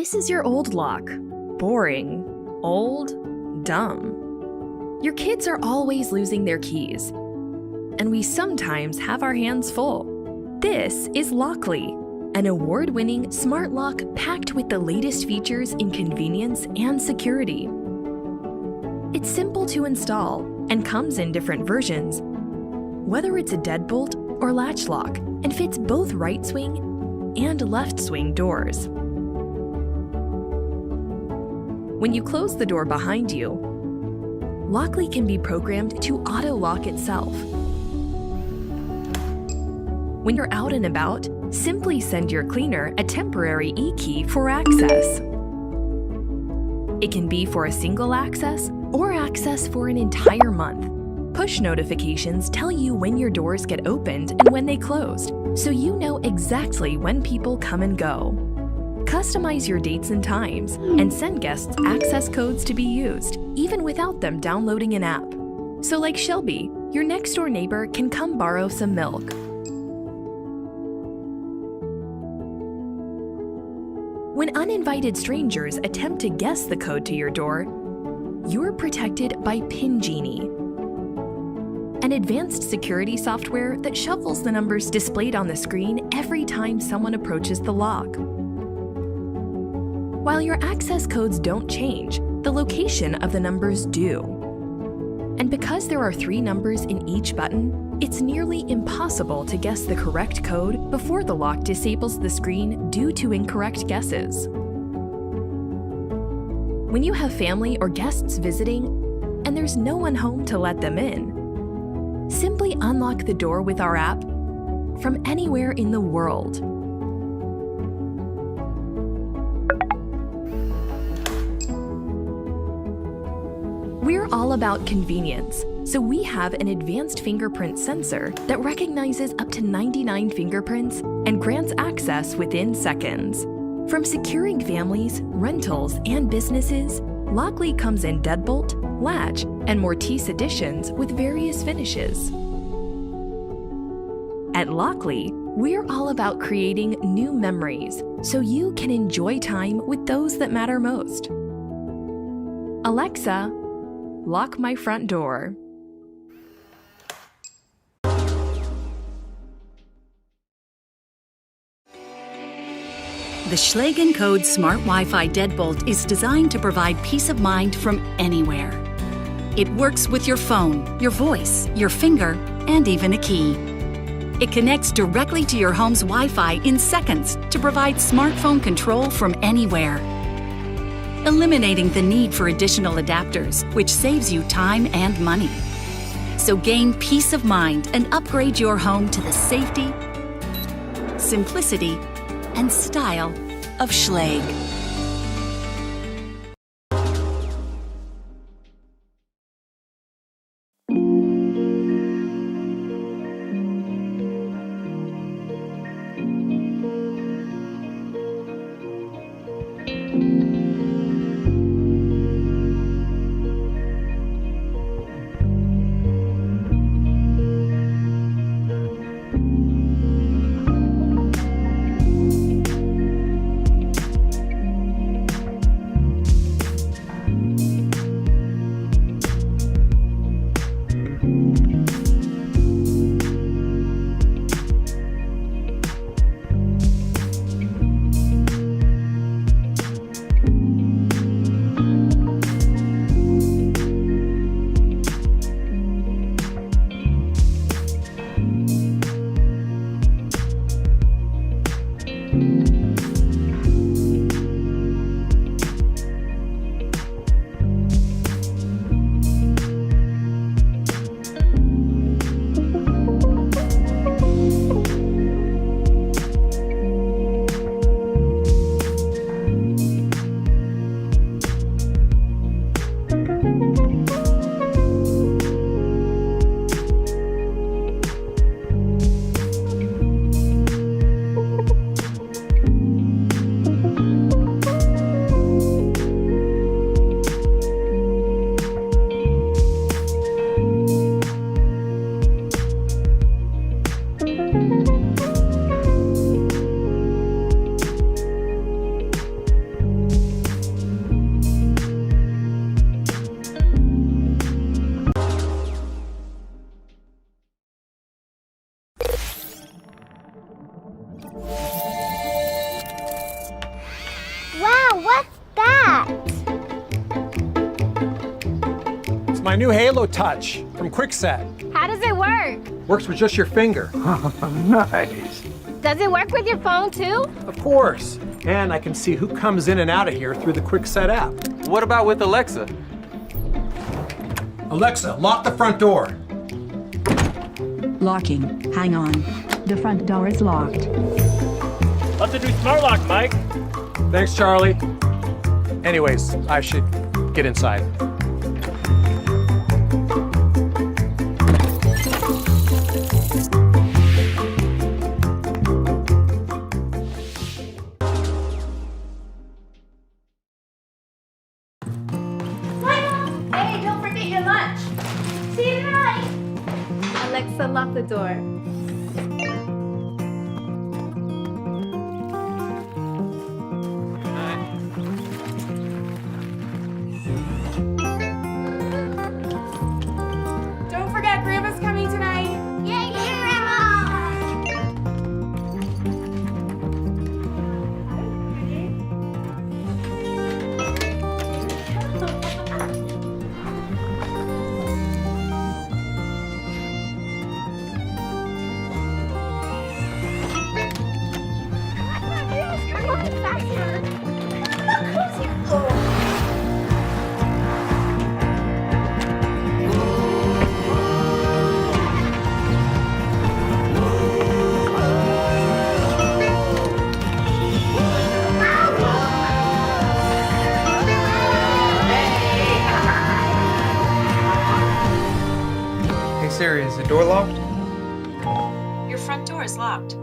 This is your old lock. Boring, old, dumb. Your kids are always losing their keys, and we sometimes have our hands full. This is Lockly, an award-winning smart lock packed with the latest features in convenience and security. It's simple to install and comes in different versions, whether it's a deadbolt or latch lock, and fits both right swing and left swing doors. When you close the door behind you, Lockly can be programmed to auto-lock itself. When you're out and about, simply send your cleaner a temporary e-key for access. It can be for a single access or access for an entire month. Push notifications tell you when your doors get opened and when they closed, so you know exactly when people come and go. Customize your dates and times, and send guests access codes to be used, even without them downloading an app. So like Shelby, your next-door neighbor can come borrow some milk. When uninvited strangers attempt to guess the code to your door, you're protected by PIN Genie, an advanced security software that shuffles the numbers displayed on the screen every time someone approaches the lock. While your access codes don't change, the location of the numbers do. And because there are 3 numbers in each button, it's nearly impossible to guess the correct code before the lock disables the screen due to incorrect guesses. When you have family or guests visiting, and there's no one home to let them in, simply unlock the door with our app from anywhere in the world. We're all about convenience, so we have an advanced fingerprint sensor that recognizes up to 99 fingerprints and grants access within seconds. From securing families, rentals, and businesses, Lockly comes in deadbolt, latch, and Mortise editions with various finishes. At Lockly, we're all about creating new memories so you can enjoy time with those that matter most. Alexa, lock my front door. The Schlage & Code Smart Wi-Fi Deadbolt is designed to provide peace of mind from anywhere. It works with your phone, your voice, your finger, and even a key. It connects directly to your home's Wi-Fi in seconds to provide smartphone control from anywhere, eliminating the need for additional adapters, which saves you time and money. So gain peace of mind and upgrade your home to the safety, simplicity, and style of Schlage. Wow, what's that? It's my new Halo Touch from Kwikset. How does it work? Works with just your finger. Nice. Does it work with your phone too? Of course. And I can see who comes in and out of here through the Kwikset app. What about with Alexa? Alexa, lock the front door. Locking. Hang on. The front door is locked. Love to do smart lock, Mike. Thanks, Charlie. Anyways, I should get inside. Hey, don't forget your lunch. See you tonight. Alexa, lock the door. Don't forget Grandma's coming tonight. Yay, Grandma! Hey Siri, is the door locked? Your front door is locked.